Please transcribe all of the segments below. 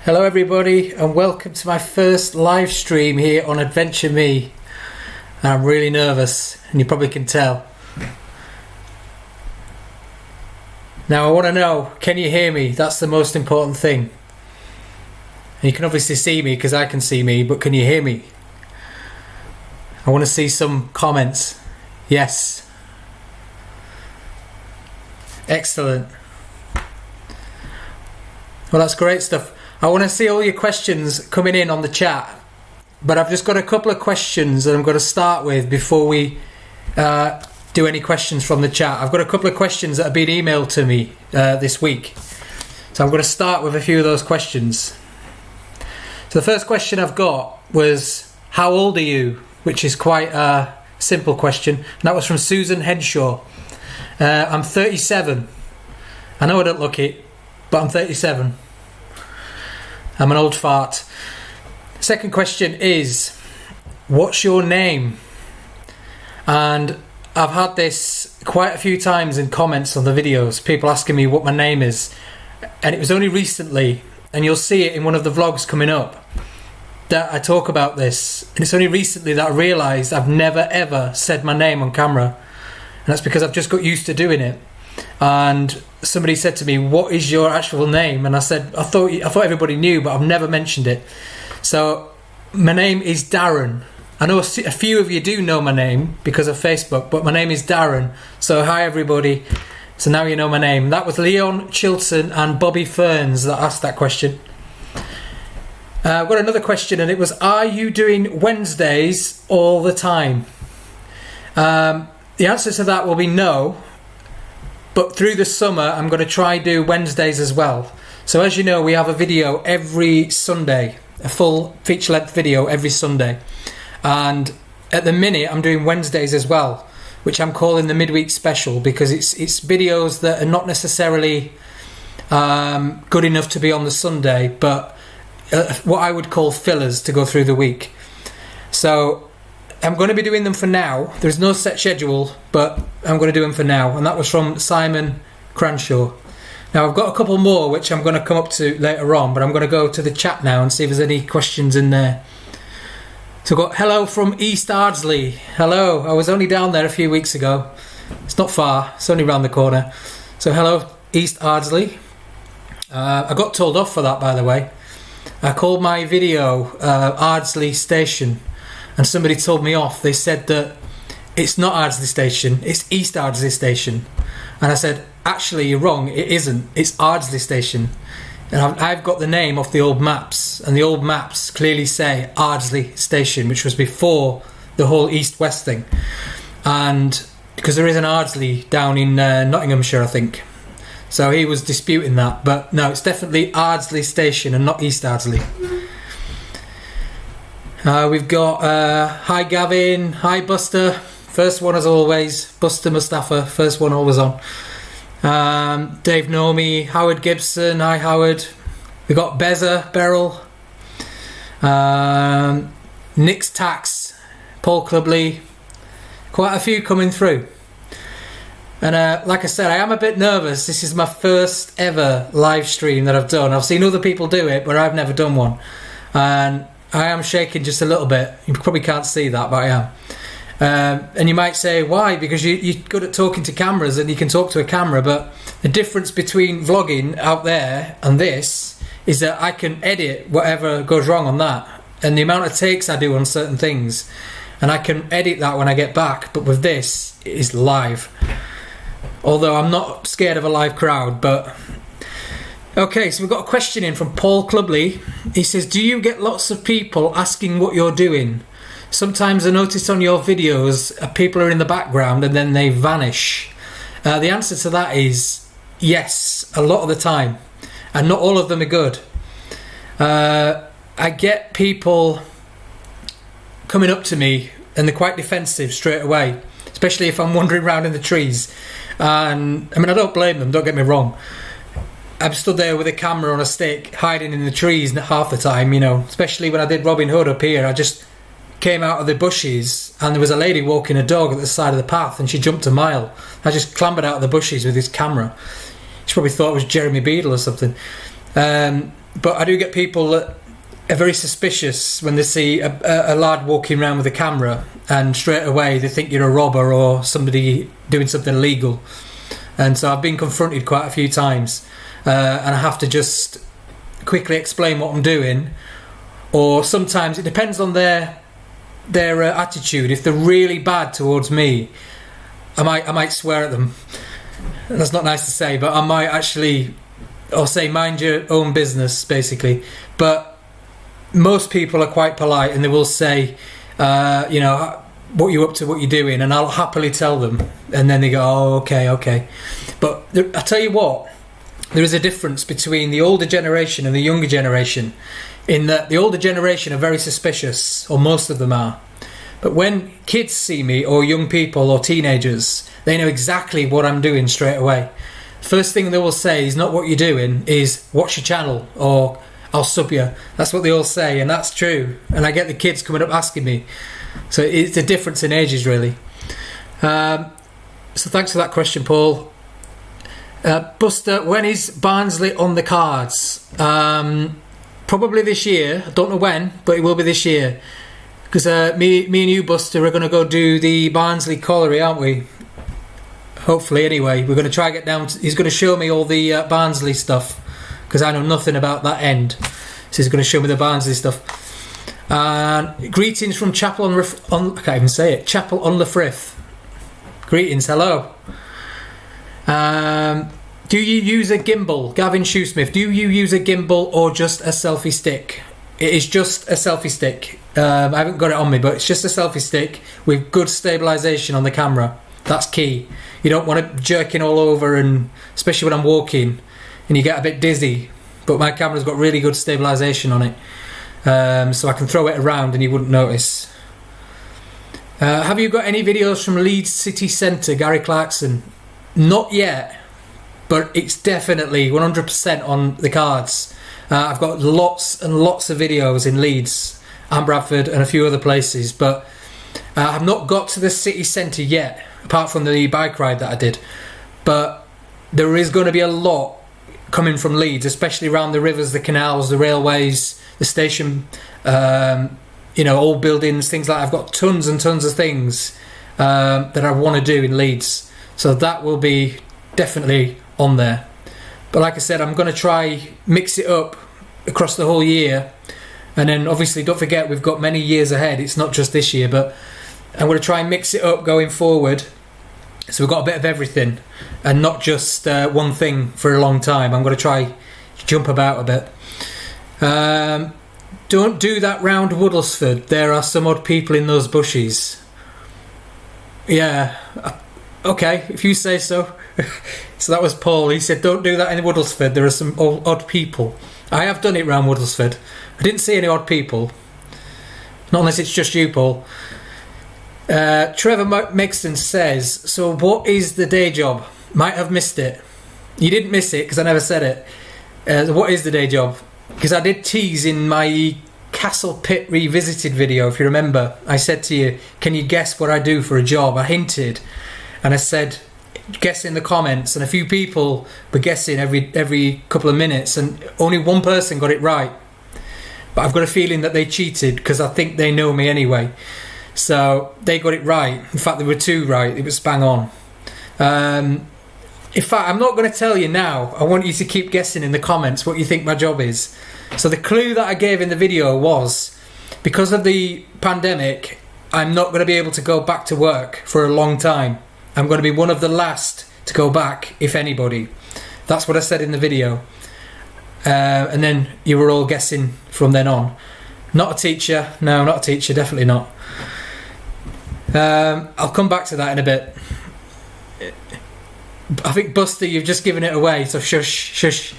Hello everybody and welcome to my first live stream here on AdventureMe. I'm really nervous and you probably can tell. Now I want to know, can you hear me? That's the most important thing. And you can obviously see me because I can see me, but can you hear me? I want to see some comments. Yes. Excellent. Well, that's great stuff. I want to see all your questions coming in on the chat, but I've just got a couple of questions that I'm going to start with before we do any questions from the chat. I've got a couple of questions that have been emailed to me this week, so I'm going to start with a few of those questions. So the first question I've got was, how old are you? Which is quite a simple question, and that was from Susan Henshaw. I'm 37. I know I don't look it, but I'm 37. I'm an old fart. Second question is, what's your name? And I've had this quite a few times in comments on the videos, people asking me what my name is, and it was only recently, and you'll see it in one of the vlogs coming up, that I talk about this. And it's only recently that I realised I've never ever said my name on camera, and that's because I've just got used to doing it. And somebody said to me, what is your actual name? And I said, I thought everybody knew, but I've never mentioned it. So my name is Darren. I know a few of you do know my name because of Facebook, but my name is Darren. So hi everybody. So now you know my name. That was Leon Chilton and Bobby Ferns that asked that question. I've got another question, and it was, are you doing Wednesdays all the time? The answer to that will be no. But through the summer, I'm going to try do Wednesdays as well. So as you know, we have a video every Sunday, a full feature-length video every Sunday. And at the minute, I'm doing Wednesdays as well, which I'm calling the midweek special, because it's videos that are not necessarily good enough to be on the Sunday, but what I would call fillers to go through the week. So I'm going to be doing them for now. There's no set schedule, but I'm going to do them for now. And that was from Simon Cranshaw. Now I've got a couple more which I'm going to come up to later on, but I'm going to go to the chat now and see if there's any questions in there. So I've got hello from East Ardsley. Hello, I was only down there a few weeks ago. It's not far, it's only round the corner. So hello East Ardsley. I got told off for that, by the way. I called my video Ardsley Station, and somebody told me off. They said that it's not Ardsley Station, it's East Ardsley Station. And I said, actually you're wrong, it isn't, it's Ardsley Station. And I've got the name off the old maps, and the old maps clearly say Ardsley Station, which was before the whole east-west thing. And because there is an Ardsley down in Nottinghamshire, I think. So he was disputing that, but no, it's definitely Ardsley Station and not East Ardsley. We've got hi Gavin, hi Buster, first one as always, Buster Mustafa, first one always on. Dave Nomi, Howard Gibson, hi Howard. We've got Beza Beryl, Nick's Tax, Paul Clubley, quite a few coming through. And like I said, I am a bit nervous. This is my first ever live stream that I've done. I've seen other people do it, but I've never done one. And I am shaking just a little bit. You probably can't see that, but I am. And you might say, why? Because you're good at talking to cameras and you can talk to a camera, but the difference between vlogging out there and this is that I can edit whatever goes wrong on that. And the amount of takes I do on certain things, and I can edit that when I get back, but with this, it is live. Although I'm not scared of a live crowd, but... Okay, so we've got a question in from Paul Clubley. He says, do you get lots of people asking what you're doing? Sometimes I notice on your videos people are in the background and then they vanish. The answer to that is yes, a lot of the time. And not all of them are good. I get people coming up to me and they're quite defensive straight away, especially if I'm wandering around in the trees. And I mean, I don't blame them, don't get me wrong. I'm stood there with a camera on a stick, hiding in the trees half the time, you know, especially when I did Robin Hood up here. I just came out of the bushes and there was a lady walking a dog at the side of the path and she jumped a mile. I just clambered out of the bushes with this camera. She probably thought it was Jeremy Beadle or something. But I do get people that are very suspicious when they see a lad walking around with a camera, and straight away they think you're a robber or somebody doing something illegal. And so I've been confronted quite a few times, and I have to just quickly explain what I'm doing. Or sometimes it depends on their attitude. If they're really bad towards me, I might swear at them. That's not nice to say, but I might actually, or say mind your own business, basically. But most people are quite polite, and they will say, you know, what you up to, what you're doing, and I'll happily tell them, and then they go, oh, okay. But I tell you what, there is a difference between the older generation and the younger generation, in that the older generation are very suspicious, or most of them are. But when kids see me, or young people, or teenagers, they know exactly what I'm doing straight away. First thing they will say is not what you're doing, is watch your channel, or I'll sub you. That's what they all say, and that's true. And I get the kids coming up asking me. So it's a difference in ages, really. So thanks for that question, Paul. Buster, when is Barnsley on the cards? Probably this year. I don't know when, but it will be this year. Because me and you, Buster, are going to go do the Barnsley Colliery, aren't we? Hopefully, anyway. We're going to try and get down to... He's going to show me all the Barnsley stuff, because I know nothing about that end. So he's going to show me the Barnsley stuff. And greetings from Chapel on I can't even say it. Chapel on the Frith. Greetings, hello. Do you use a gimbal? Gavin Shoesmith, do you use a gimbal or just a selfie stick? It is just a selfie stick. I haven't got it on me, but it's just a selfie stick with good stabilisation on the camera. That's key. You don't want it jerking all over, and especially when I'm walking and you get a bit dizzy. But my camera's got really good stabilisation on it. So I can throw it around and you wouldn't notice. Have you got any videos from Leeds City Centre, Gary Clarkson? Not yet, but it's definitely 100% on the cards. I've got lots and lots of videos in Leeds and Bradford and a few other places, but I've not got to the city centre yet, apart from the bike ride that I did. But there is going to be a lot coming from Leeds, especially around the rivers, the canals, the railways, the station, you know, old buildings, things like that. I've got tons and tons of things that I want to do in Leeds. So that will be definitely on there. But like I said, I'm going to try mix it up across the whole year. And then obviously don't forget, we've got many years ahead. It's not just this year, but I'm going to try and mix it up going forward. So we've got a bit of everything and not just one thing for a long time. I'm going to try jump about a bit. Don't do that round Woodlesford. There are some odd people in those bushes. Yeah, okay, if you say so. So that was Paul. He said, don't do that in Woodlesford. There are some odd people. I have done it round Woodlesford. I didn't see any odd people. Not unless it's just you, Paul. Trevor Mixon says, so what is the day job? Might have missed it. You didn't miss it because I never said it. What is the day job? Because I did tease in my Castle Pit Revisited video, if you remember. I said to you, can you guess what I do for a job? I hinted, and I said, guess in the comments, and a few people were guessing every couple of minutes, and only one person got it right. But I've got a feeling that they cheated because I think they know me anyway. So they got it right. In fact, there were two right. It was bang on. In fact, I'm not going to tell you now. I want you to keep guessing in the comments what you think my job is. So the clue that I gave in the video was, because of the pandemic, I'm not going to be able to go back to work for a long time. I'm going to be one of the last to go back, if anybody. That's what I said in the video. And then you were all guessing from then on. Not a teacher. No, not a teacher. Definitely not. I'll come back to that in a bit. I think, Buster, you've just given it away, so shush.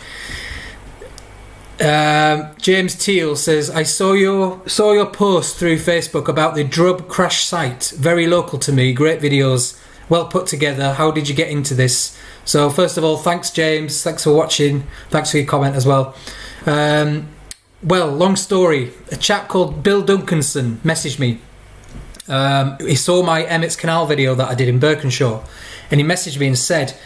James Teal says, I saw your post through Facebook about the Drub crash site. Very local to me. Great videos. Well put together. How did you get into this? So first of all, thanks, James. Thanks for watching. Thanks for your comment as well. Well, long story. A chap called Bill Duncanson messaged me. He saw my Emmett's Canal video that I did in Birkenshaw, and he messaged me and said,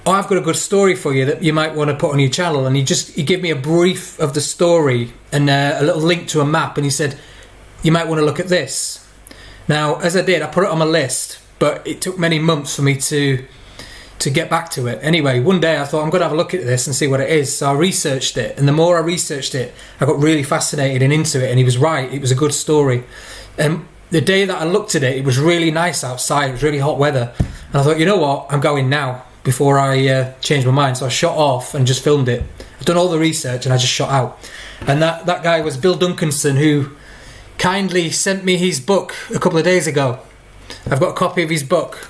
oh, I've got a good story for you that you might want to put on your channel. And he gave me a brief of the story and a little link to a map, and he said, you might want to look at this. Now, as I did, I put it on my list, but it took many months for me to get back to it. Anyway, one day I thought, I'm going to have a look at this and see what it is. So I researched it, and the more I researched it, I got really fascinated and into it, and he was right. It was a good story. And the day that I looked at it, it was really nice outside. It was really hot weather. And I thought, you know what? I'm going now before I change my mind. So I shot off and just filmed it. I've done all the research and I just shot out. And that guy was Bill Duncanson, who kindly sent me his book a couple of days ago. I've got a copy of his book,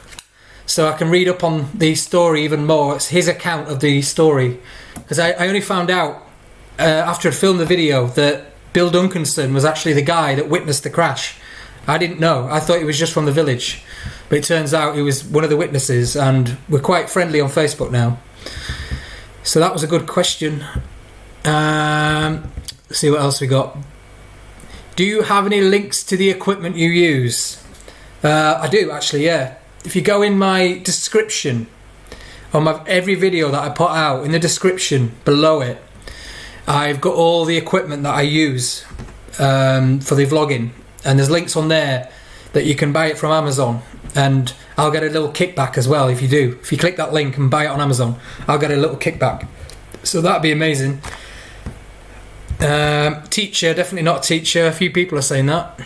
so I can read up on the story even more. It's his account of the story. Because I only found out after I'd filmed the video that Bill Duncanson was actually the guy that witnessed the crash. I didn't know. I thought he was just from the village. But it turns out he was one of the witnesses, and we're quite friendly on Facebook now. So that was a good question. Let's see what else we got. Do you have any links to the equipment you use? I do, actually, yeah. If you go in my description on every video that I put out, in the description below it, I've got all the equipment that I use for the vlogging. And there's links on there that you can buy it from Amazon, and I'll get a little kickback as well if you do. If you click that link and buy it on Amazon, I'll get a little kickback. So that'd be amazing. Teacher, definitely not a teacher. A few people are saying that.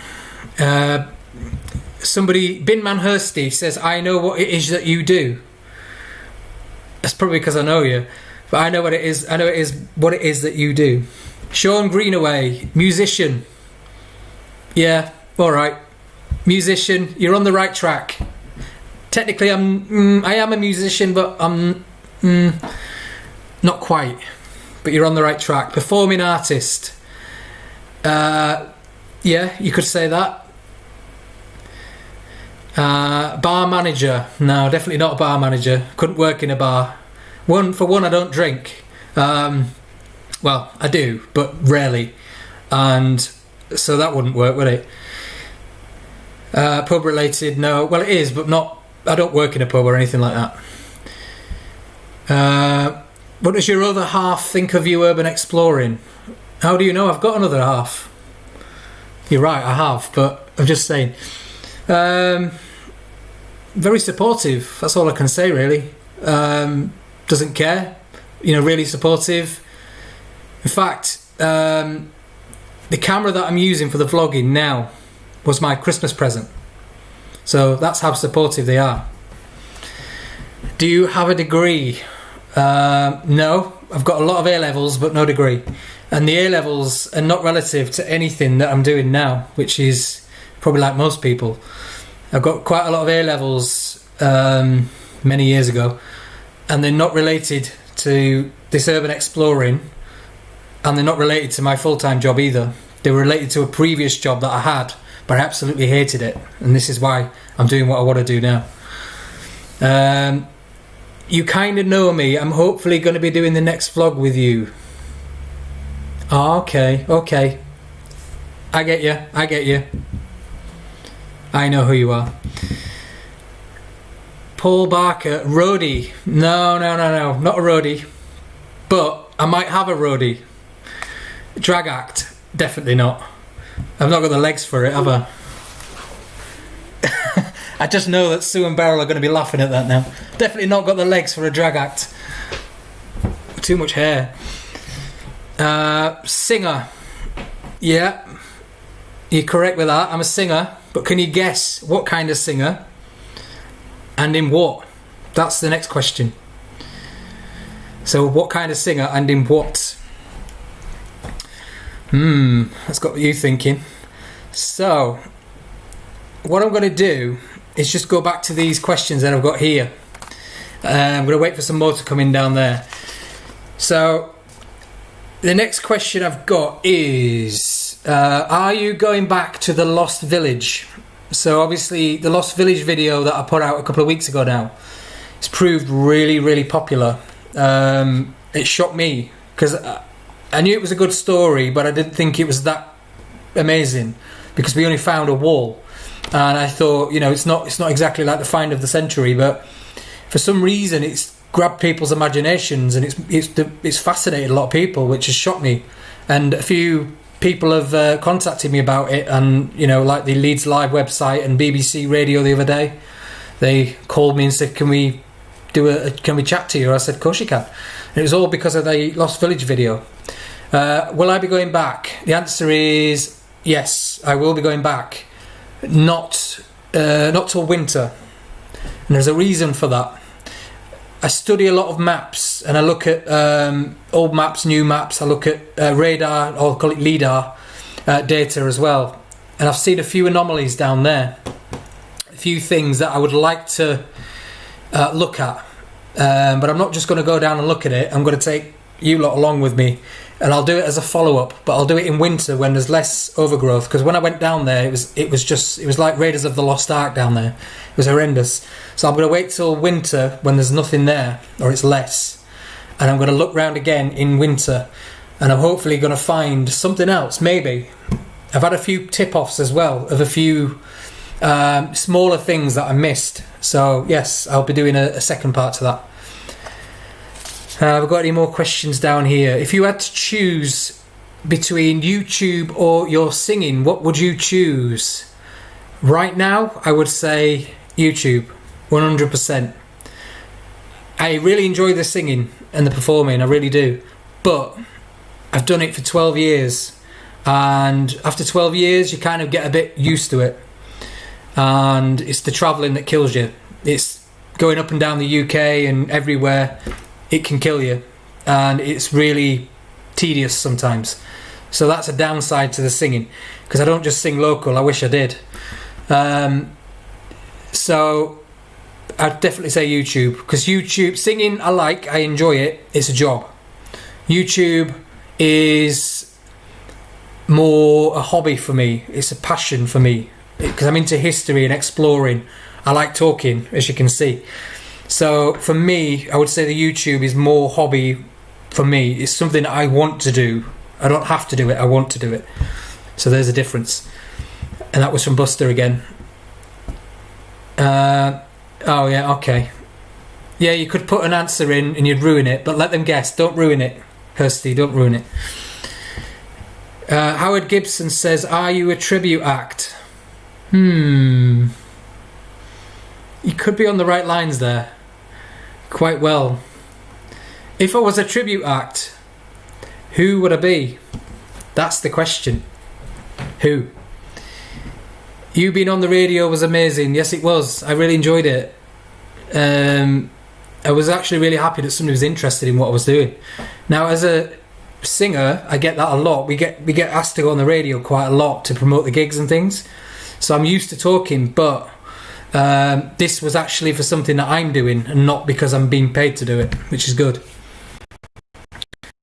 Somebody, Binman Hursty, says, I know what it is that you do. That's probably because I know you, but I know what it is. I know it is what it is that you do. Sean Greenaway, musician. Yeah, all right. Musician, you're on the right track. Technically, I am a musician, but I'm not quite. But you're on the right track. Performing artist. Yeah, you could say that. Bar manager. No, definitely not a bar manager. Couldn't work in a bar. For one, I don't drink. Well, I do, but rarely. And so that wouldn't work, would it? Pub related, no. Well, it is, but not. I don't work in a pub or anything like that. What does your other half think of you urban exploring? How do you know I've got another half? You're right, I have, but I'm just saying. Very supportive, that's all I can say, really. Doesn't care, really supportive. In fact, the camera that I'm using for the vlogging now was my Christmas present. So that's how supportive they are. Do you have a degree? No, I've got a lot of A-levels but no degree. And the A-levels are not relative to anything that I'm doing now, which is probably like most people. I've got quite a lot of A-levels many years ago, and they're not related to this urban exploring, and they're not related to my full-time job either. They were related to a previous job that I had, but I absolutely hated it, and this is why I'm doing what I want to do now. You kind of know me. I'm hopefully going to be doing the next vlog with you. Oh, okay. I get you. I know who you are. Paul Barker, roadie. No, not a roadie. But I might have a roadie. Drag act, definitely not. I've not got the legs for it, have I? I just know that Sue and Beryl are going to be laughing at that now. Definitely not got the legs for a drag act. Too much hair. Singer. Yeah, you're correct with that. I'm a singer, but can you guess what kind of singer? And in what? That's the next question. So what kind of singer and in what? That's got you thinking. So what I'm going to do is just go back to these questions that I've got here. I'm going to wait for some more to come in down there. So the next question I've got is, are you going back to the Lost Village? So obviously the Lost Village video that I put out a couple of weeks ago now, it's proved really, really popular. It shocked me because I knew it was a good story, but I didn't think it was that amazing because we only found a wall. And I thought, it's not exactly like the find of the century, but for some reason it's grabbed people's imaginations, and it's fascinated a lot of people, which has shocked me. And a few people have contacted me about it, and like the Leeds Live website and BBC Radio the other day, they called me and said, can we chat to you? I said, of course you can. And it was all because of the Lost Village video. Will I be going back? The answer is yes, I will be going back. Not till winter, and there's a reason for that. I study a lot of maps, and I look at old maps, new maps. I look at radar, or call it LIDAR, data as well. And I've seen a few anomalies down there. A few things that I would like to look at. But I'm not just going to go down and look at it. I'm going to take you lot along with me. And I'll do it as a follow-up. But I'll do it in winter when there's less overgrowth. Because when I went down there, it was like Raiders of the Lost Ark down there. It was horrendous. So I'm going to wait till winter when there's nothing there, or it's less, and I'm going to look round again in winter, and I'm hopefully going to find something else. Maybe I've had a few tip-offs as well of a few smaller things that I missed. So yes, I'll be doing a second part to that. Have I got any more questions down here? If you had to choose between YouTube or your singing, what would you choose? Right now, I would say YouTube, 100%. I really enjoy the singing and the performing, I really do. But I've done it for 12 years. And after 12 years, you kind of get a bit used to it. And it's the travelling that kills you. It's going up and down the UK and everywhere. It can kill you. And it's really tedious sometimes. So that's a downside to the singing. Because I don't just sing local, I wish I did. So I'd definitely say YouTube, because YouTube singing I enjoy it, it's a job. YouTube is more a hobby for me, it's a passion for me, because I'm into history and exploring. I like talking, as you can see. So for me, I would say the YouTube is more hobby for me. It's something I want to do. I don't have to do it, I want to do it. So there's a difference. And that was from Buster again. Oh yeah, okay. Yeah, you could put an answer in and you'd ruin it, but let them guess. Don't ruin it, Kirsty, don't ruin it. Howard Gibson says, are you a tribute act? You could be on the right lines there. Quite well. If I was a tribute act, who would I be? That's the question. Who? You being on the radio was amazing. Yes, it was. I really enjoyed it. I was actually really happy that somebody was interested in what I was doing. Now, as a singer, I get that a lot. We get asked to go on the radio quite a lot to promote the gigs and things. So I'm used to talking, but this was actually for something that I'm doing and not because I'm being paid to do it, which is good.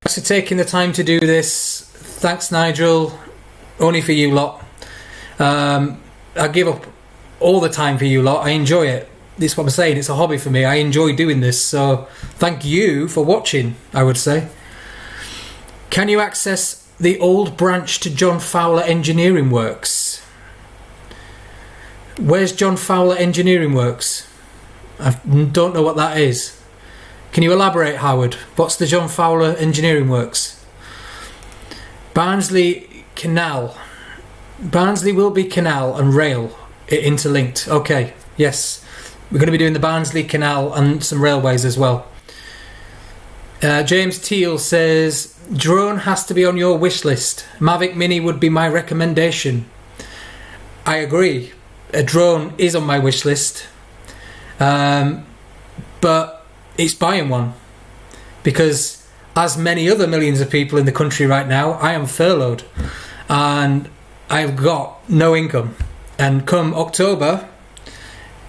Thanks for taking the time to do this. Thanks, Nigel. Only for you lot. I give up all the time for you lot. I enjoy it. This is what I'm saying. It's a hobby for me. I enjoy doing this. So thank you for watching, I would say. Can you access the old branch to John Fowler Engineering Works? Where's John Fowler Engineering Works? I don't know what that is. Can you elaborate, Howard? What's the John Fowler Engineering Works? Barnsley Canal. Barnsley will be canal and rail interlinked. Okay, yes. We're going to be doing the Barnsley Canal and some railways as well. James Teal says, drone has to be on your wish list. Mavic Mini would be my recommendation. I agree. A drone is on my wish list. But it's buying one. Because as many other millions of people in the country right now, I am furloughed. And I've got no income, and come October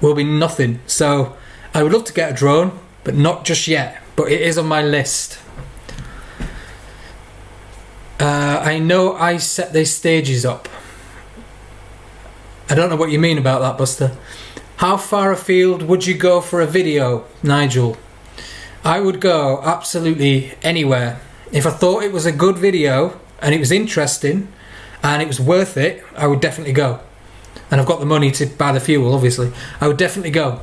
will be nothing. So I would love to get a drone, but not just yet. But it is on my list. I know I set these stages up. I don't know what you mean about that, Buster. How far afield would you go for a video, Nigel? I would go absolutely anywhere. If I thought it was a good video and it was interesting and it was worth it, I would definitely go. And I've got the money to buy the fuel, obviously. I would definitely go.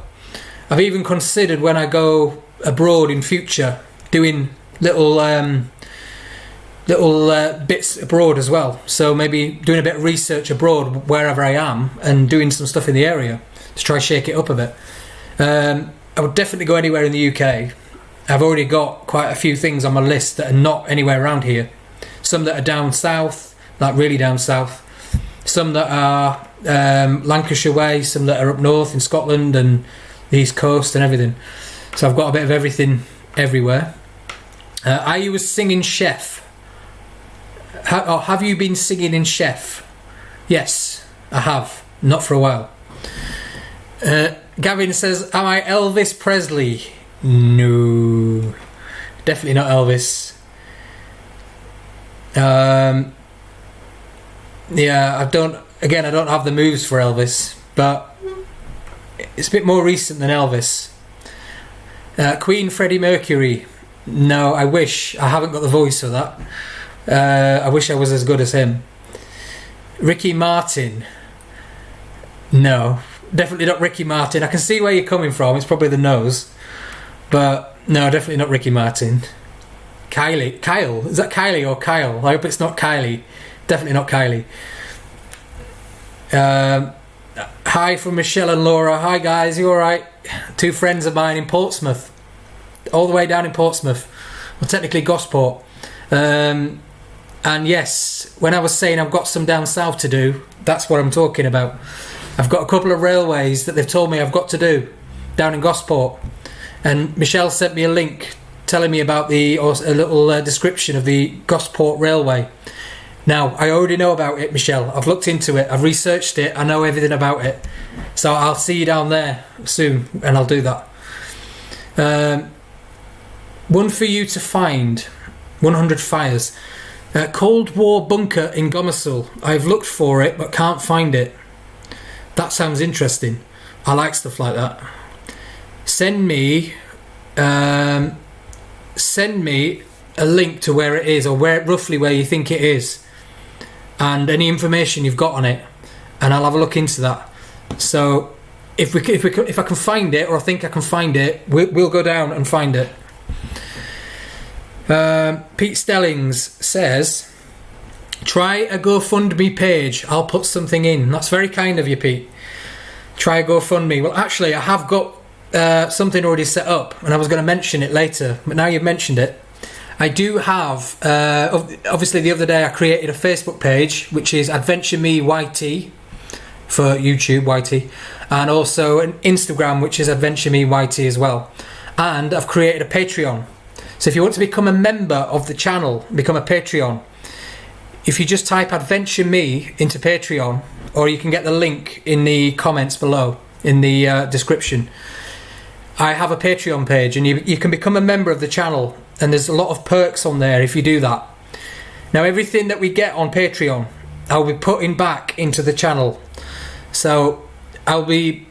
I've even considered when I go abroad in future, doing little bits abroad as well. So maybe doing a bit of research abroad wherever I am and doing some stuff in the area to try shake it up a bit. I would definitely go anywhere in the UK. I've already got quite a few things on my list that are not anywhere around here. Some that are down south, like really down south. Some that are Lancashire way, some that are up north in Scotland and the East Coast and everything. So I've got a bit of everything everywhere. Are you a singing chef? Have you been singing in chef? Yes, I have. Not for a while. Gavin says, am I Elvis Presley? No, definitely not Elvis. Yeah, I don't have the moves for Elvis, but it's a bit more recent than Elvis. Queen Freddie Mercury. No, I wish. I haven't got the voice for that. I wish I was as good as him. Ricky Martin. No, definitely not Ricky Martin. I can see where you're coming from. It's probably the nose. But no, definitely not Ricky Martin. Kyle. Is that Kylie or Kyle? I hope it's not Kylie. Definitely not Kylie. Hi from Michelle and Laura. Hi guys, you alright? Two friends of mine in Portsmouth. All the way down in Portsmouth. Well, technically Gosport. And yes, when I was saying I've got some down south to do, that's what I'm talking about. I've got a couple of railways that they've told me I've got to do down in Gosport. And Michelle sent me a link telling me about a little description of the Gosport Railway. Now, I already know about it, Michelle. I've looked into it. I've researched it. I know everything about it. So I'll see you down there soon, and I'll do that. One for you to find. 100 fires. Cold War bunker in Gomersall. I've looked for it, but can't find it. That sounds interesting. I like stuff like that. Send me a link to where it is, or roughly where you think it is, and any information you've got on it, and I'll have a look into that. So if I can find it, or I think I can find it, we'll go down and find it. Pete Stellings says, try a GoFundMe page. I'll put something in. That's very kind of you, Pete. Try a GoFundMe. Well, actually, I have got something already set up, and I was going to mention it later, but now you've mentioned it. I do have, obviously the other day I created a Facebook page, which is AdventureMe YT for YouTube, YT, and also an Instagram, which is AdventureMe YT as well. And I've created a Patreon. So if you want to become a member of the channel, become a Patreon, if you just type AdventureMe into Patreon, or you can get the link in the comments below, in the description. I have a Patreon page, and you can become a member of the channel, and there's a lot of perks on there if you do that. Now, everything that we get on Patreon, I'll be putting back into the channel. So I'll be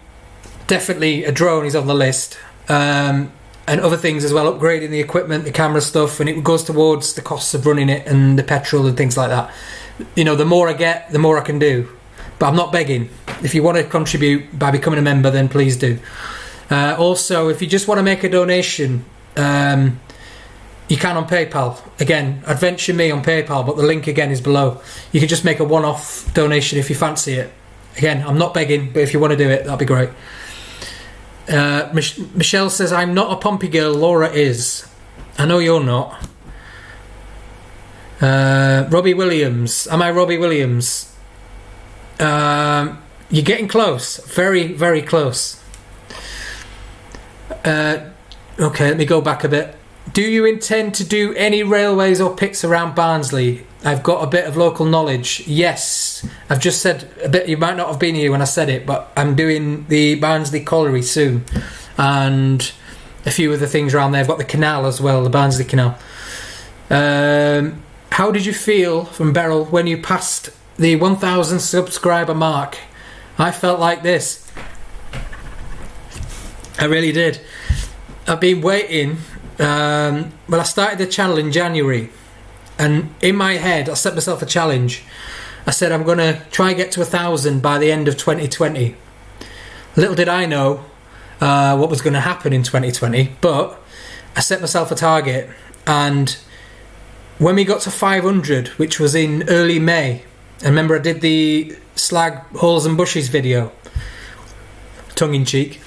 definitely, a drone is on the list, and other things as well, upgrading the equipment, the camera stuff, and it goes towards the costs of running it and the petrol and things like that. You know, the more I get, the more I can do. But I'm not begging. If you want to contribute by becoming a member, then please do. Also, if you just want to make a donation, you can on PayPal. Again, AdventureMe on PayPal, but the link again is below. You can just make a one-off donation if you fancy it. Again, I'm not begging, but if you want to do it, that'd be great. Michelle says, I'm not a Pompey girl, Laura is. I know you're not. Robbie Williams. Am I Robbie Williams? You're getting close. Very, very close. Okay, let me go back a bit. Do you intend to do any railways or pits around Barnsley? I've got a bit of local knowledge. Yes, I've just said a bit. You might not have been here when I said it, but I'm doing the Barnsley Colliery soon, and a few other things around there. I've got the canal as well, the Barnsley Canal. How did you feel, from Beryl, when you passed the 1,000 subscriber mark? I felt like this. I really did. I've been waiting. Well, I started the channel in January, and in my head I set myself a challenge. I said I'm going to try and get to 1,000 by the end of 2020. Little did I know, what was going to happen in 2020, but I set myself a target, and when we got to 500, which was in early May, and remember I did the slag holes and bushes video, tongue-in-cheek,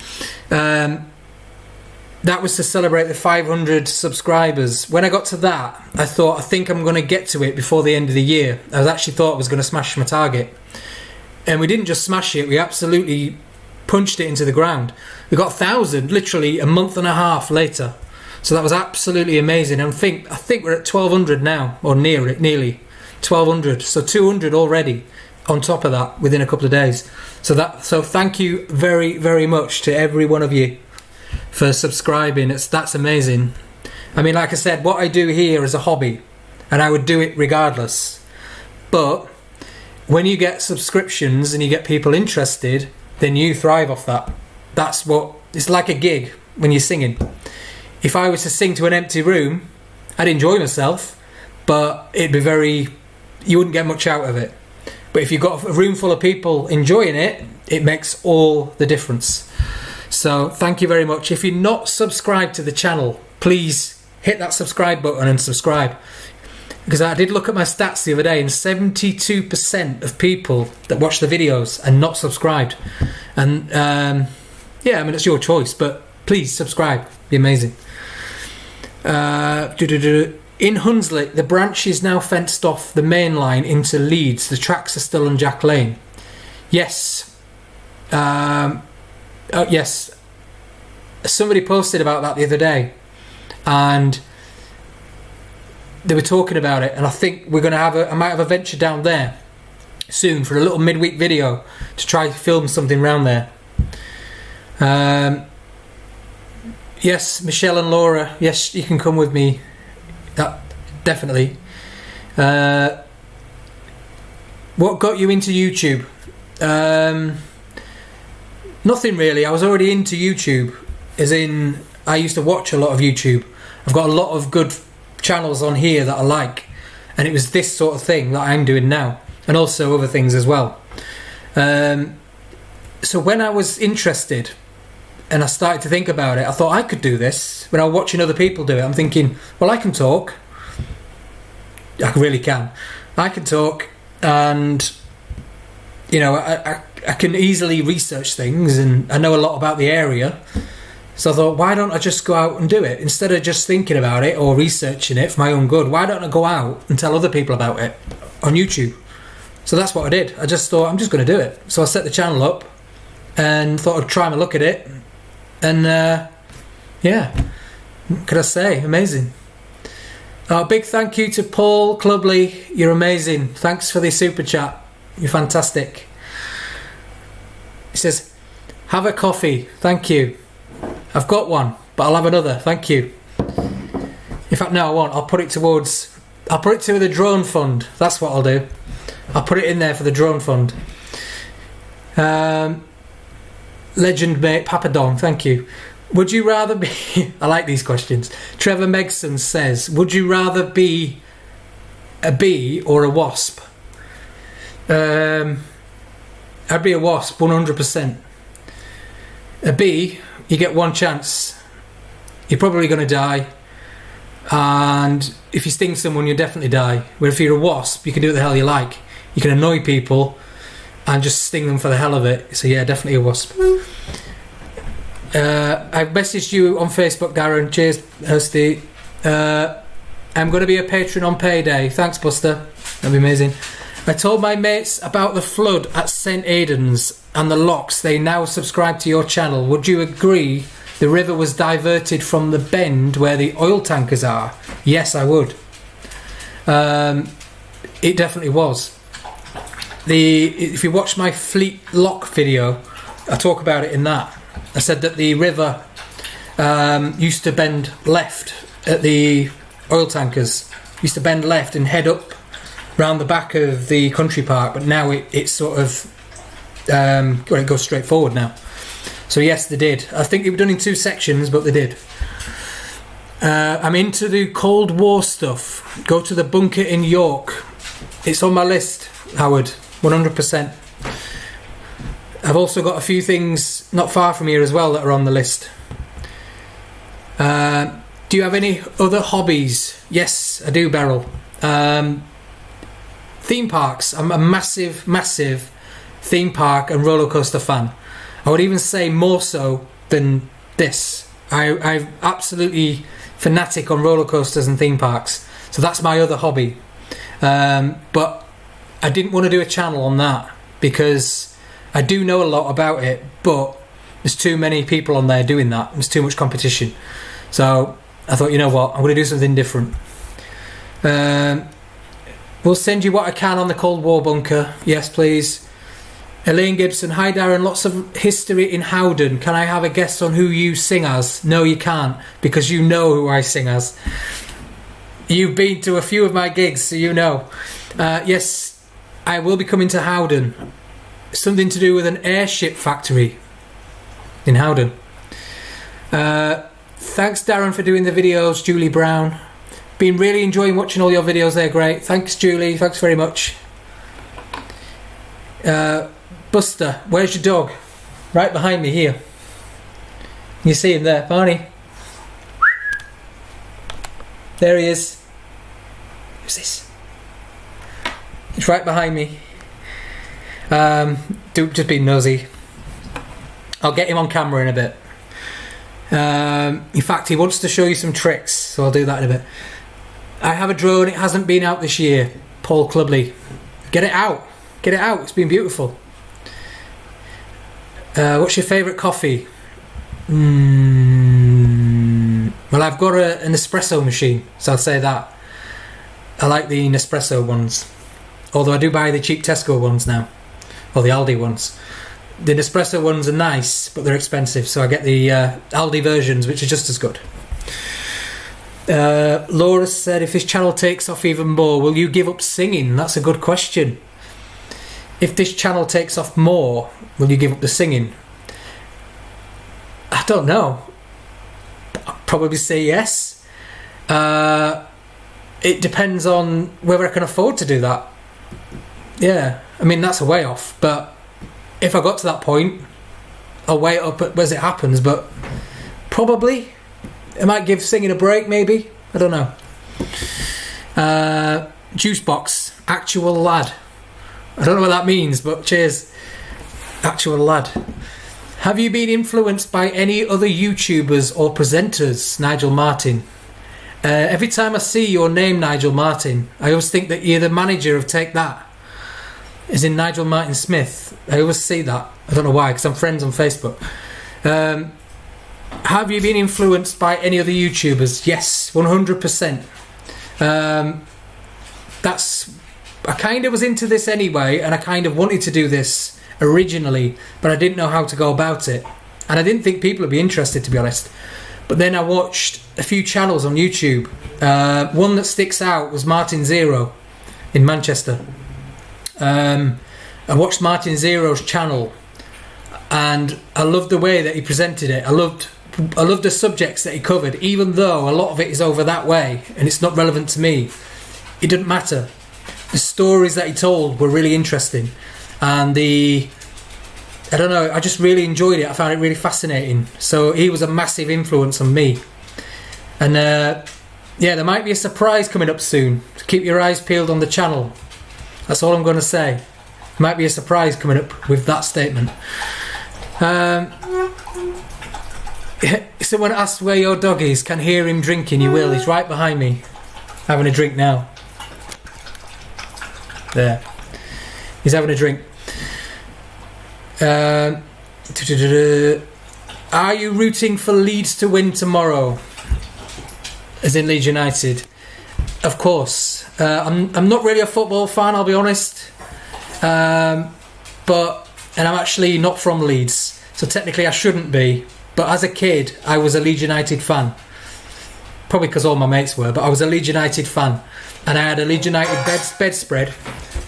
that was to celebrate the 500 subscribers. When I got to that, I thought, I think I'm going to get to it before the end of the year. I actually thought I was going to smash my target. And we didn't just smash it, we absolutely punched it into the ground. We got 1,000 literally a month and a half later. So that was absolutely amazing. And I think we're at 1,200 now, or near it, nearly 1,200. So 200 already on top of that within a couple of days. So thank you very, very much to every one of you for subscribing. That's amazing. I mean, like I said, what I do here is a hobby, and I would do it regardless. But when you get subscriptions and you get people interested, then you thrive off that. That's what it's like, a gig when you're singing. If I was to sing to an empty room, I'd enjoy myself, but you wouldn't get much out of it. But if you've got a room full of people enjoying it, it makes all the difference. So thank you very much. If you're not subscribed to the channel, please hit that subscribe button and subscribe. Because I did look at my stats the other day, and 72% of people that watch the videos are not subscribed. And yeah, I mean, it's your choice, but please subscribe. It'd be amazing. In Hunslet, the branch is now fenced off the main line into Leeds. The tracks are still on Jack Lane. Yes. Yes. Somebody posted about that the other day, and they were talking about it, and I think we're going to I might have a venture down there soon for a little midweek video to try to film something around there. Yes, Michelle and Laura, yes, you can come with me. That definitely. What got you into YouTube? Nothing really. I was already into YouTube, as in I used to watch a lot of YouTube. I've got a lot of good channels on here that I like, and it was this sort of thing that I'm doing now, and also other things as well. So when I was interested and I started to think about it, I thought I could do this. When I was watching other people do it, I'm thinking, well, I can talk. I really can. I can talk, and you know, I can easily research things, and I know a lot about the area. So I thought, why don't I just go out and do it? Instead of just thinking about it or researching it for my own good, why don't I go out and tell other people about it on YouTube? So that's what I did. I just thought, I'm just going to do it. So I set the channel up and thought I'd try my luck at it. And yeah, what could I say? Amazing. Big thank you to Paul Clubley. You're amazing. Thanks for the super chat. You're fantastic. He says, have a coffee. Thank you. I've got one, but I'll have another. Thank you. In fact, no, I won't. I'll put it to the drone fund. That's what I'll do. I'll put it in there for the drone fund. Legend mate Papadon, thank you. Would you rather be... I like these questions. Trevor Megson says, would you rather be a bee or a wasp? I'd be a wasp, 100%. A bee, you get one chance. You're probably going to die. And if you sting someone, you'll definitely die. Where if you're a wasp, you can do what the hell you like. You can annoy people and just sting them for the hell of it. So yeah, definitely a wasp. I messaged you on Facebook, Darren. Cheers, Husty. I'm going to be a patron on payday. Thanks, Buster. That'd be amazing. I told my mates about the flood at St Aidan's and the locks. They now subscribe to your channel. Would you agree the river was diverted from the bend where the oil tankers are? Yes, I would. It definitely was. If you watch my Fleet Lock video, I talk about it in that. I said that the river used to bend left at the oil tankers. Used to bend left and head up round the back of the country park, but now it's sort of it goes straight forward now. So yes, they did. I think they were done in two sections, but they did. I'm into the Cold War stuff. Go to the bunker in York. It's on my list, Howard. 100%. I've also got a few things not far from here as well that are on the list. Do you have any other hobbies? Yes, I do, Beryl. Theme parks. I'm a massive theme park and roller coaster fan. I would even say more so than this. I'm absolutely fanatic on roller coasters and theme parks. So that's my other hobby. But I didn't want to do a channel on that because I do know a lot about it, but there's too many people on there doing that. There's too much competition. So I thought, you know what, I'm going to do something different. We'll send you what I can on the Cold War bunker. Yes, please. Elaine Gibson, hi Darren, lots of history in Howden. Can I have a guess on who you sing as? No, you can't, because you know who I sing as. You've been to a few of my gigs, so you know. Yes, I will be coming to Howden. Something to do with an airship factory in Howden. Thanks Darren for doing the videos, Julie Brown. Been really enjoying watching all your videos, they're great. Thanks Julie, thanks very much. Buster, where's your dog? Right behind me here. You see him there, Barney? There he is. Who's this? He's right behind me. Just being nosy. I'll get him on camera in a bit. In fact, he wants to show you some tricks, so I'll do that in a bit. I have a drone, it hasn't been out this year. Paul Clubley. Get it out. Get it out, it's been beautiful. What's your favourite coffee? Well, I've got an espresso machine, so I'll say that. I like the Nespresso ones. Although I do buy the cheap Tesco ones now. Or the Aldi ones. The Nespresso ones are nice, but they're expensive, so I get the Aldi versions, which are just as good. Laura said, if this channel takes off even more, will you give up singing? That's a good question. If this channel takes off more, will you give up the singing? I don't know. I'll probably say yes. It depends on whether I can afford to do that. Yeah, I mean, that's a way off, but if I got to that point, I'll wait up as it happens, but probably I might give singing a break, maybe. I don't know. Juicebox, actual lad. I don't know what that means, but cheers. Actual lad. Have you been influenced by any other YouTubers or presenters? Nigel Martin. Every time I see your name, Nigel Martin, I always think that you're the manager of Take That. As in Nigel Martin Smith. I always see that. I don't know why, because I'm friends on Facebook. Have you been influenced by any other YouTubers? Yes, 100%. I kind of was into this anyway, and I kind of wanted to do this originally, but I didn't know how to go about it. And I didn't think people would be interested, to be honest. But then I watched a few channels on YouTube. One that sticks out was Martin Zero in Manchester. I watched Martin Zero's channel, and I loved the way that he presented it. I loved the subjects that he covered, even though a lot of it is over that way and it's not relevant to me. It didn't matter. The stories that he told were really interesting, and I don't know, I just really enjoyed it. I found it really fascinating. So he was a massive influence on me. And yeah, there might be a surprise coming up soon. So keep your eyes peeled on the channel. That's all I'm going to say. There might be a surprise coming up with that statement. Someone asked where your dog is. Can hear him drinking. You will. He's right behind me, having a drink now. There. He's having a drink. Are you rooting for Leeds to win tomorrow? As in Leeds United? Of course. I'm not really a football fan, I'll be honest. And I'm actually not from Leeds, so technically I shouldn't be. But as a kid, I was a Leeds United fan. Probably because all my mates were, but I was a Leeds United fan. And I had a Leeds United bedspread.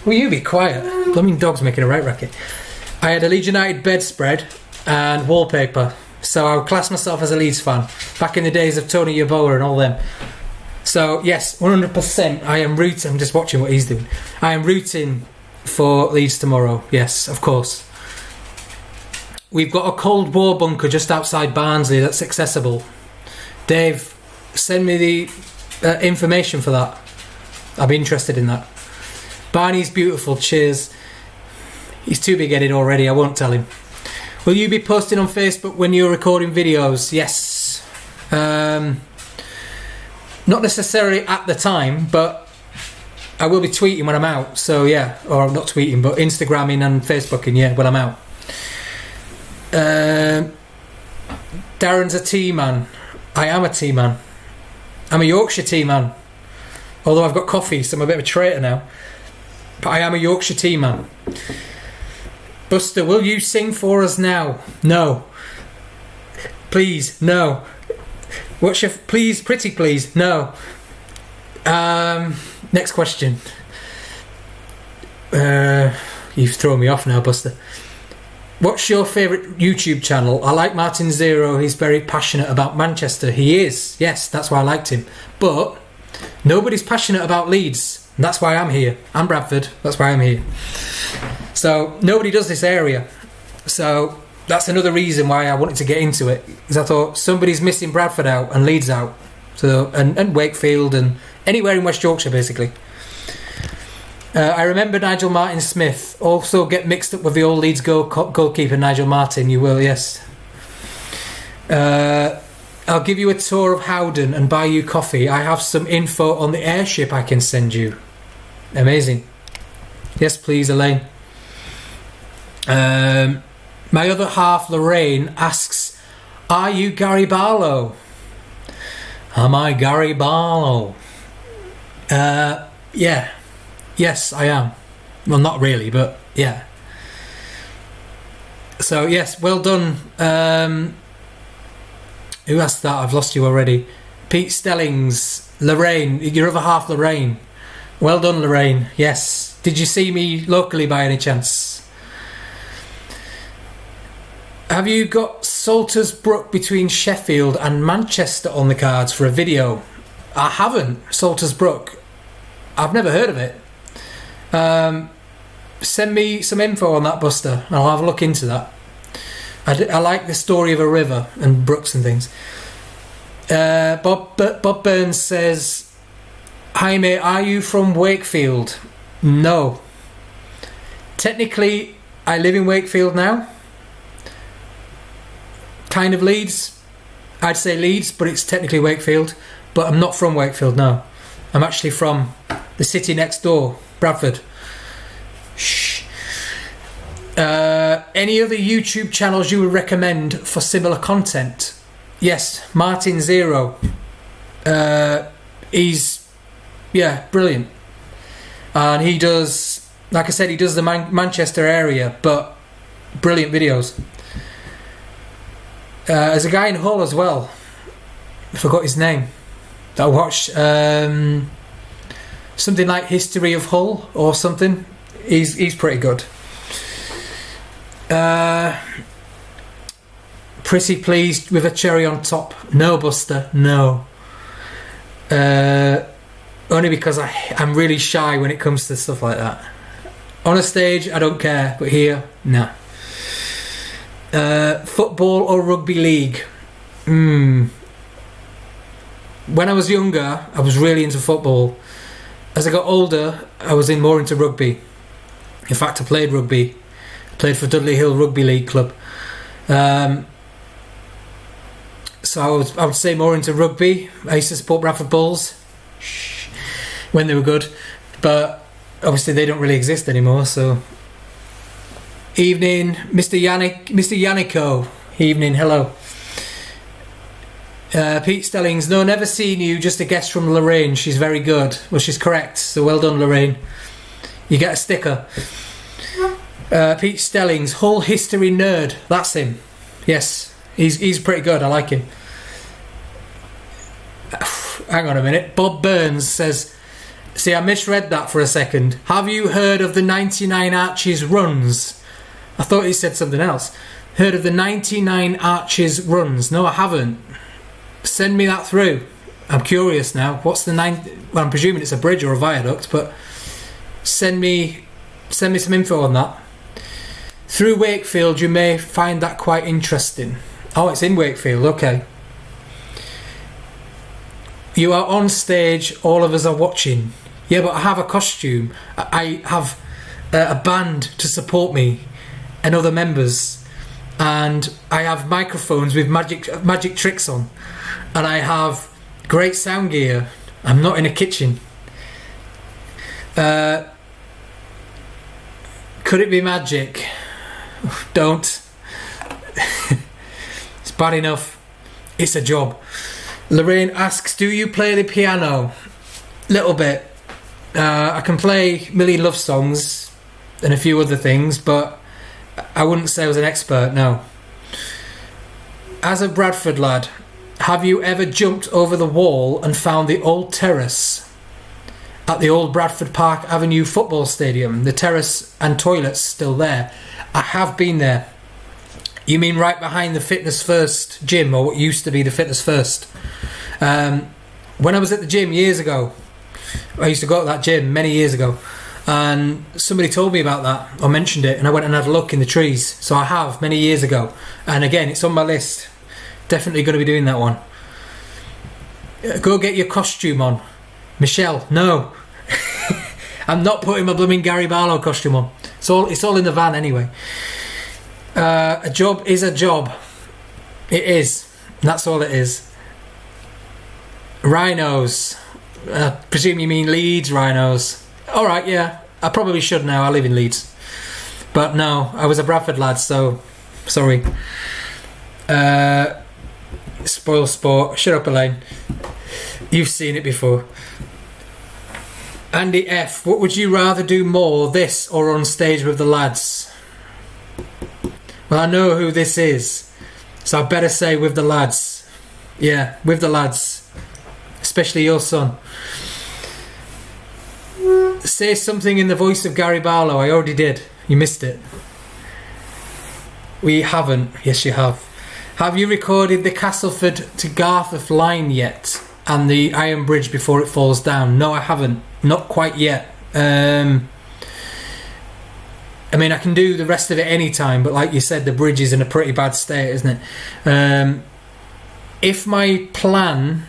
Will you be quiet? Blooming dog's making a right racket. I had a Leeds United bedspread and wallpaper. So I would class myself as a Leeds fan. Back in the days of Tony Yeboah and all them. So yes, 100% I am rooting. I'm just watching what he's doing. I am rooting for Leeds tomorrow. Yes, of course. we've got a Cold War bunker just outside Barnsley that's accessible. Dave, send me the information for that. I'd be interested in that. Barney's beautiful, cheers. He's too big-headed already, I won't tell him. Will you be posting on Facebook when you're recording videos? Yes. Not necessarily at the time, but I will be tweeting when I'm out. So yeah, or not tweeting, but Instagramming and Facebooking, yeah, when I'm out. Darren's a T-man. I am a T-man. I'm a Yorkshire T-man. Although I've got coffee, so I'm a bit of a traitor now. But I am a Yorkshire T-man. Buster, will you sing for us now? No. Please, no. What's your... Please, pretty please, no. Next question. You've thrown me off now, Buster. What's your favourite YouTube channel? I like Martin Zero. He's very passionate about Manchester. He is. Yes, that's why I liked him. But nobody's passionate about Leeds. And that's why I'm here. I'm Bradford. That's why I'm here. So nobody does this area. So that's another reason why I wanted to get into it. Because I thought somebody's missing Bradford out and Leeds out. So and Wakefield and anywhere in West Yorkshire basically. I remember Nigel Martin-Smith. Also get mixed up with the old Leeds goalkeeper Nigel Martin. You will, yes. I'll give you a tour of Howden and buy you coffee. I have some info on the airship I can send you. Amazing. Yes, please, Elaine. My other half, Lorraine, asks, are you Gary Barlow? Am I Gary Barlow? Yeah. Yes, I am. Well, not really, but yeah. So, yes, well done. Who asked that? I've lost you already. Pete Stellings, Lorraine, your other half, Lorraine. Well done, Lorraine. Yes. Did you see me locally by any chance? Have you got Salters Brook between Sheffield and Manchester on the cards for a video? I haven't. Salters Brook. I've never heard of it. Send me some info on that, Buster, and I'll have a look into that. I like the story of a river and brooks and things. Bob Burns says, hi mate, are you from Wakefield? No. Technically, I live in Wakefield now. Kind of Leeds. I'd say Leeds, but it's technically Wakefield. But I'm not from Wakefield, no. I'm actually from the city next door, Bradford. Shh. Any other YouTube channels you would recommend for similar content? Yes, Martin Zero. He's brilliant, and he does, like I said, he does the Manchester area, but brilliant videos. There's a guy in Hull as well. I forgot his name. That I watched something like History of Hull or something. He's pretty good. Pretty pleased with a cherry on top. No, Buster, no. Only because I'm really shy when it comes to stuff like that. On a stage, I don't care, but here, nah. Football or rugby league? When I was younger, I was really into football. As I got older, I was more into rugby. In fact, I played rugby. I played for Dudley Hill Rugby League Club. So I would say more into rugby. I used to support Bradford Bulls when they were good, but obviously they don't really exist anymore. So, evening, Mr. Yannico. Evening, hello. Pete Stellings, no, never seen you. Just a guest from Lorraine. She's very good. Well, she's correct. So well done, Lorraine. You get a sticker. Pete Stellings, Hull history nerd. That's him. Yes, he's pretty good. I like him. Hang on a minute. Bob Burns says, see, I misread that for a second. Have you heard of the 99 Arches runs? I thought he said something else. Heard of the 99 Arches runs? No, I haven't. Send me that through. I'm curious now. What's the well, I'm presuming it's a bridge or a viaduct, but send me some info on that. Through Wakefield, you may find that quite interesting. Oh, it's in Wakefield, okay. You are on stage, all of us are watching. Yeah, but I have a costume. I have a band to support me and other members. And I have microphones with magic tricks on. And I have great sound gear. I'm not in a kitchen. Could it be magic? Don't. It's bad enough. It's a job. Lorraine asks, do you play the piano? Little bit. I can play Million Love Songs and a few other things, but I wouldn't say I was an expert, no. As a Bradford lad, have you ever jumped over the wall and found the old terrace at the old Bradford Park Avenue football stadium? The terrace and toilets still there. I have been there. You mean right behind the Fitness First gym, or what used to be the Fitness First? When I was at the gym years ago, I used to go to that gym many years ago, and somebody told me about that or mentioned it, and I went and had a look in the trees. So I have, many years ago, and again, it's on my list. Definitely going to be doing that one. Go get your costume on. Michelle, no. I'm not putting my blooming Gary Barlow costume on. It's all in the van anyway. A job is a job. It is. That's all it is. Rhinos. I presume you mean Leeds rhinos. Alright, yeah. I probably should now. I live in Leeds. But no, I was a Bradford lad, so sorry. Spoil sport. Shut up, Elaine. You've seen it before. Andy F. What would you rather do more, this or on stage with the lads? Well, I know who this is, so I better say with the lads. Yeah, with the lads. Especially your son. Say something in the voice of Gary Barlow. I already did. You missed it. We haven't. Yes, you have. Have you recorded the Castleford to Garforth line yet? And the Iron Bridge before it falls down? No, I haven't. Not quite yet. I mean, I can do the rest of it anytime, but like you said, the bridge is in a pretty bad state, isn't it? If my plan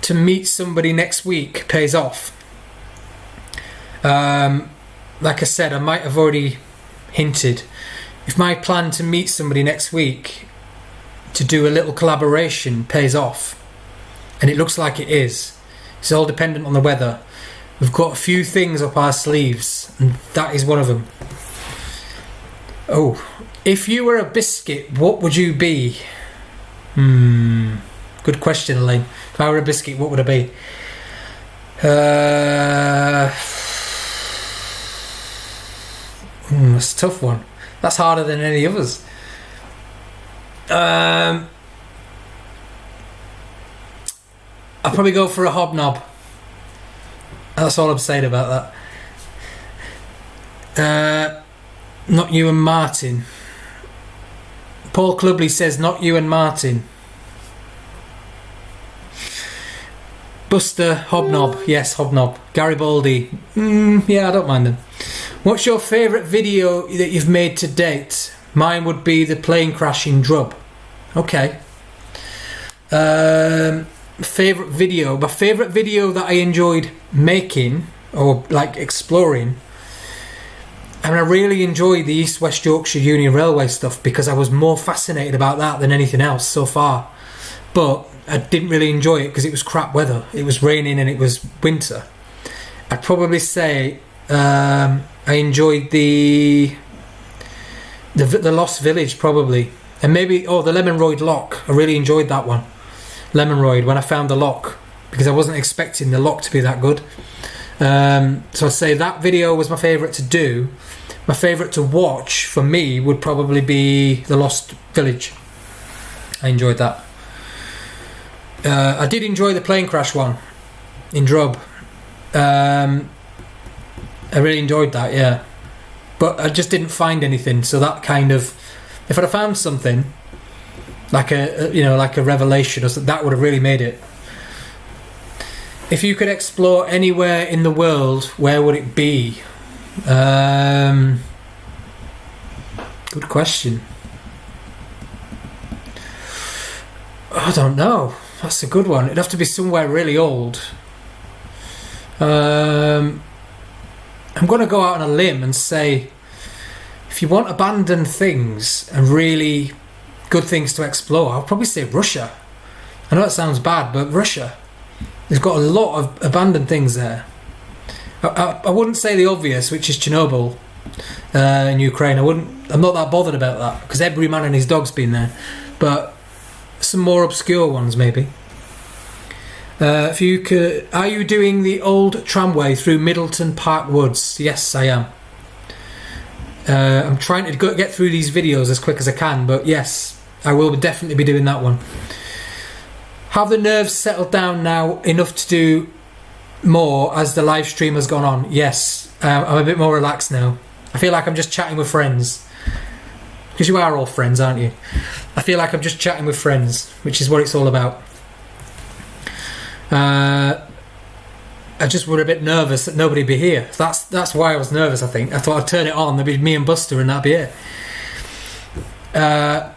to meet somebody next week pays off, like I said, I might have already hinted. If my plan to meet somebody next week to do a little collaboration pays off, and it looks like it is, it's all dependent on the weather. We've got a few things up our sleeves, and that is one of them. Oh, if you were a biscuit, what would you be? Good question, Elaine. If I were a biscuit, what would I be? That's a tough one. That's harder than any others. I'll probably go for a hobnob. That's all I'm saying about that. Not you and Martin. Paul Clubley says not you and Martin. Buster, hobnob. Yes, hobnob. Garibaldi. Yeah, I don't mind them. What's your favourite video that you've made to date? Mine would be the plane crash in Drub. Okay. Favourite video. My favourite video that I enjoyed making, or like exploring, and I really enjoyed the East West Yorkshire Union Railway stuff because I was more fascinated about that than anything else so far. But I didn't really enjoy it because it was crap weather. It was raining and it was winter. I'd probably say I enjoyed the Lost Village probably, and maybe the Lemonroyd Lock. I really enjoyed that one. Lemonroyd, when I found the lock, because I wasn't expecting the lock to be that good. So I'd say that video was my favourite to do. My favourite to watch for me would probably be the Lost Village. I enjoyed that. I did enjoy the plane crash one in Drub. I really enjoyed that, yeah. But I just didn't find anything, so that kind of, if I'd have found something like a revelation or something, that would have really made it. If you could explore anywhere in the world, where would it be? Good question. I don't know. That's a good one. It'd have to be somewhere really old. I'm going to go out on a limb and say, if you want abandoned things and really good things to explore, I'll probably say Russia. I know it sounds bad, but Russia. They've got a lot of abandoned things there. I wouldn't say the obvious, which is Chernobyl in Ukraine. I'm not that bothered about that because every man and his dog's been there. But some more obscure ones, maybe. If you could, are you doing the old tramway through Middleton Park Woods? Yes, I am. I'm trying to get through these videos as quick as I can, but yes, I will definitely be doing that one. Have the nerves settled down now enough to do more as the live stream has gone on? Yes, I'm a bit more relaxed now. I feel like I'm just chatting with friends. Because you are all friends, aren't you? I feel like I'm just chatting with friends, which is what it's all about. I just were a bit nervous that nobody'd be here. That's why I was nervous, I think. I thought I'd turn it on, there'd be me and Buster and that'd be it. I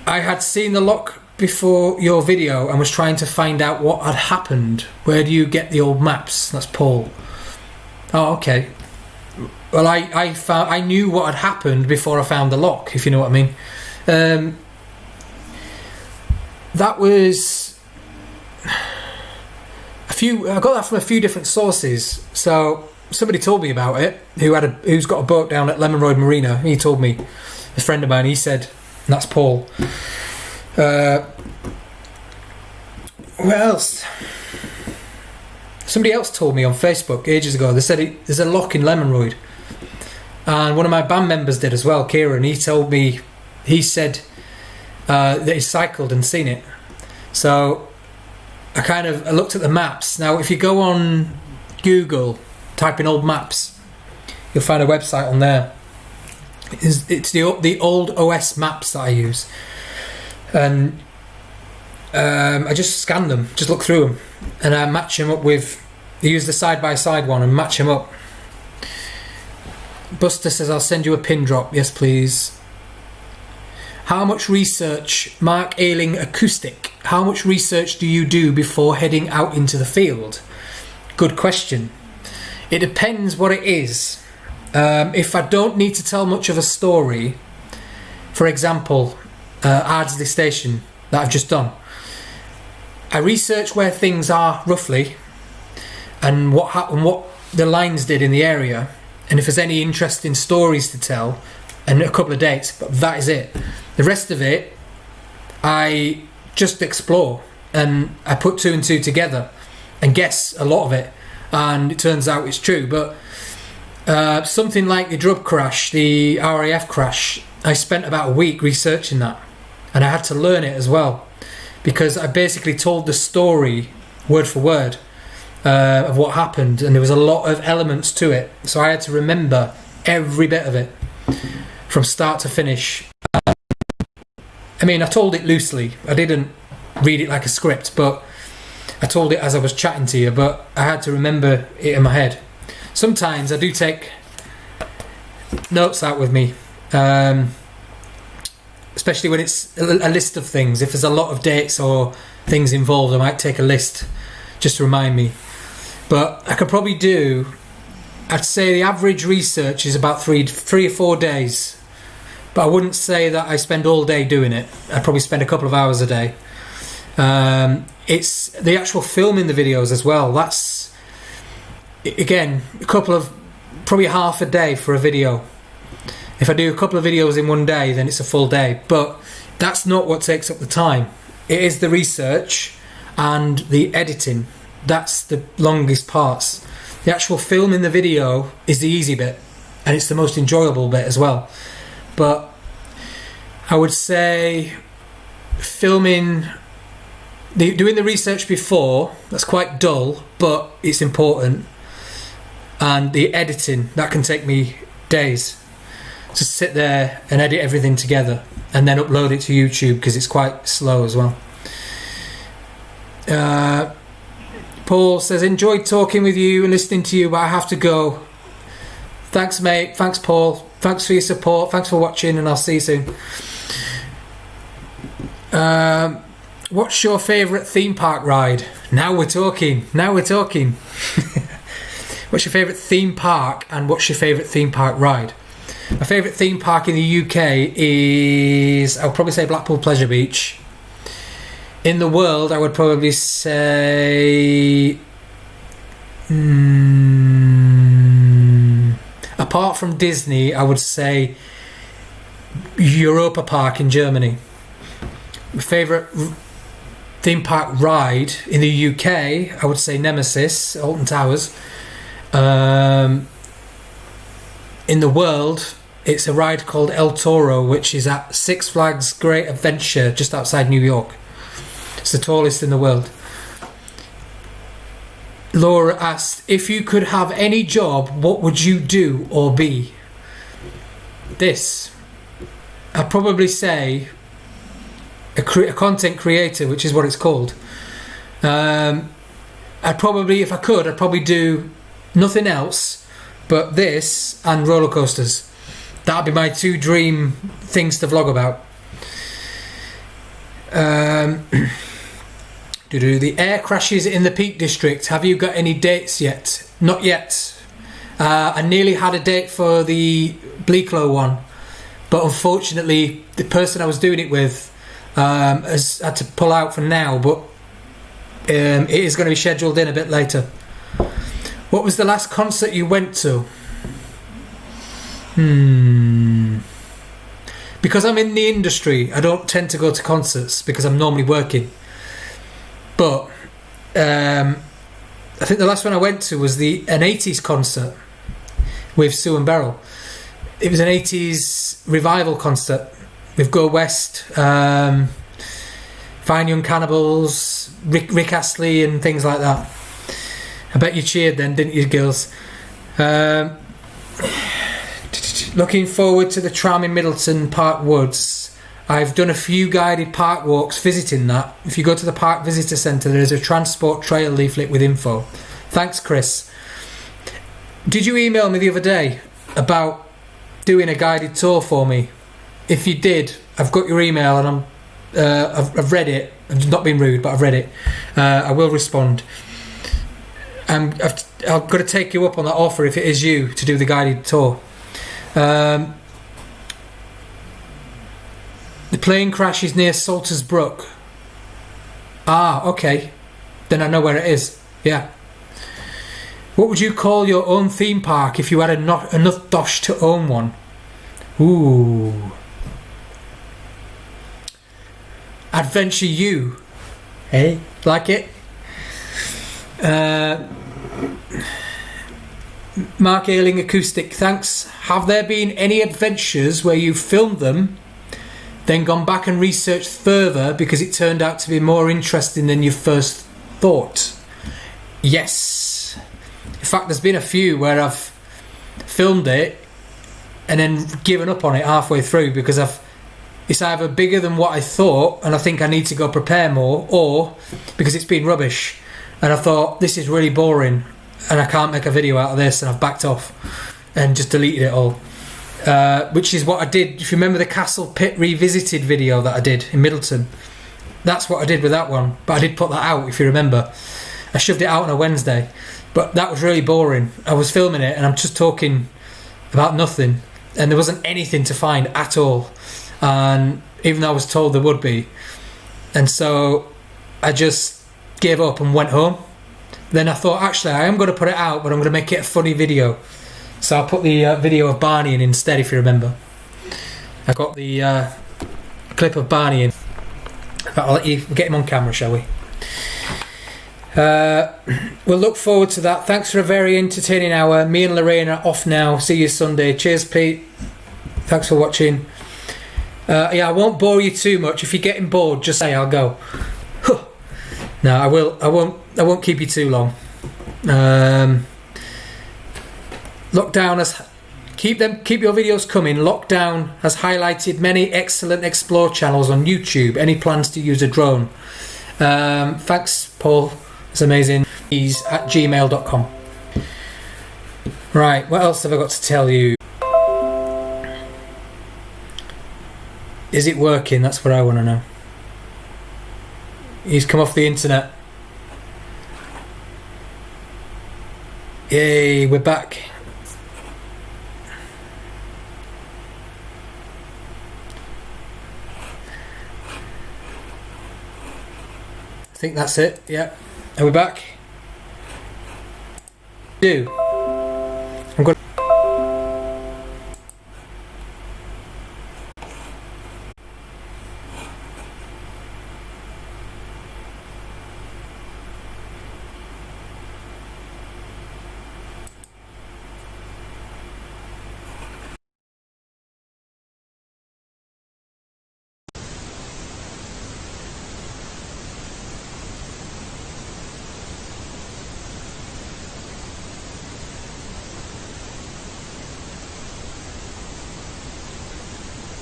had seen the lock before your video and was trying to find out what had happened. Where do you get the old maps? That's Paul. Oh, okay. Well, I knew what had happened before I found the lock, if you know what I mean. That was I got that from a few different sources. So somebody told me about it who's got a boat down at Lemon Road Marina. He told me, a friend of mine, he said, and that's Paul. What else? Somebody else told me on Facebook ages ago. They said there's a lock in Lemon Road, and one of my band members did as well, Kieran. He told me, he said that he cycled and seen it. So I looked at the maps. Now, if you go on Google, type in old maps, you'll find a website on there. It's the old OS maps that I use, and I just scan them, just look through them, and I match them up with. I use the side-by-side one and match them up. Buster says, "I'll send you a pin drop." Yes, please. How much research, Mark Ailing Acoustic, how much research do you do before heading out into the field? Good question. It depends what it is. If I don't need to tell much of a story, for example, Ardsley Station that I've just done, I research where things are roughly and what the lines did in the area, and if there's any interesting stories to tell, and a couple of dates, but that is it. The rest of it, I just explore, and I put two and two together and guess a lot of it, and it turns out it's true. But something like the drug crash, the RAF crash, I spent about a week researching that, and I had to learn it as well, because I basically told the story word for word of what happened, and there was a lot of elements to it, so I had to remember every bit of it from start to finish. I mean, I told it loosely. I didn't read it like a script, but I told it as I was chatting to you, but I had to remember it in my head. Sometimes I do take notes out with me, especially when it's a list of things. If there's a lot of dates or things involved, I might take a list just to remind me. But I could probably do, I'd say the average research is about 3 or 4 days. But I wouldn't say that I spend all day doing it. I probably spend a couple of hours a day. It's the actual filming the videos as well. That's, again, probably half a day for a video. If I do a couple of videos in one day, then it's a full day. But that's not what takes up the time. It is the research and the editing. That's the longest parts. The actual filming the video is the easy bit, and it's the most enjoyable bit as well. But I would say doing the research before, that's quite dull, but it's important. And the editing, that can take me days to sit there and edit everything together and then upload it to YouTube, because it's quite slow as well. Paul says, enjoyed talking with you and listening to you, but I have to go. Thanks, mate. Thanks, Paul. Thanks for your support. Thanks for watching, and I'll see you soon. What's your favourite theme park ride? Now we're talking. What's your favourite theme park, and what's your favourite theme park ride? My favourite theme park in the UK is, I'll probably say Blackpool Pleasure Beach. In the world, I would probably say... apart from Disney, I would say Europa Park in Germany. My favourite theme park ride in the UK, I would say Nemesis, Alton Towers. In the world, it's a ride called El Toro, which is at Six Flags Great Adventure just outside New York. It's the tallest in the world. Laura asked, if you could have any job, what would you do or be? This. I'd probably say a content creator, which is what it's called. I'd probably, if I could, I'd probably do nothing else but this and roller coasters. That'd be my two dream things to vlog about. The air crashes in the Peak District. Have you got any dates yet? Not yet. I nearly had a date for the Bleaklow one, but unfortunately the person I was doing it with has had to pull out for now, but it is going to be scheduled in a bit later. What was the last concert you went to? Because I'm in the industry, I don't tend to go to concerts because I'm normally working. But I think the last one I went to was an 80s concert with Sue and Beryl. It was an 80s revival concert with Go West, Fine Young Cannibals, Rick Astley and things like that. I bet you cheered then, didn't you, girls? Looking forward to the tram in Middleton Park Woods. I've done a few guided park walks visiting that. If you go to the Park Visitor Centre, there is a transport trail leaflet with info. Thanks, Chris. Did you email me the other day about doing a guided tour for me? If you did, I've got your email and I've read it. I've not been rude, but I've read it. I will respond. I've got to take you up on that offer if it is you to do the guided tour. The plane crash is near Salters Brook. Ah, okay. Then I know where it is. Yeah. What would you call your own theme park if you had enough dosh to own one? Ooh. Adventure U. Hey, like it? Mark Ailing Acoustic, thanks. Have there been any adventures where you filmed them, then gone back and researched further because it turned out to be more interesting than you first thought? Yes. In fact, there's been a few where I've filmed it and then given up on it halfway through because it's either bigger than what I thought and I think I need to go prepare more, or because it's been rubbish and I thought this is really boring and I can't make a video out of this, and I've backed off and just deleted it all. Which is what I did. If you remember the Castle Pit Revisited video that I did in Middleton, that's what I did with that one. But I did put that out, if you remember. I shoved it out on a Wednesday, but that was really boring. I was filming it and I'm just talking about nothing, and there wasn't anything to find at all, and even though I was told there would be. And so I just gave up and went home. Then I thought, actually, I am going to put it out, but I'm going to make it a funny video. So I put the video of Barney in instead, if you remember. I got the clip of Barney in. I'll let you get him on camera, shall we? We'll look forward to that. Thanks for a very entertaining hour. Me and Lorraine are off now. See you Sunday. Cheers, Pete. Thanks for watching. Yeah, I won't bore you too much. If you're getting bored, just say I'll go. No, I will. I won't keep you too long. Lockdown has keep your videos coming. Lockdown has highlighted many excellent explore channels on YouTube. Any plans to use a drone? Thanks, Paul. It's amazing. He's at gmail.com. Right, what else have I got to tell you? Is it working? That's what I want to know. He's come off the internet. Yay, we're back. I think that's it. Yeah. Are we back? Do.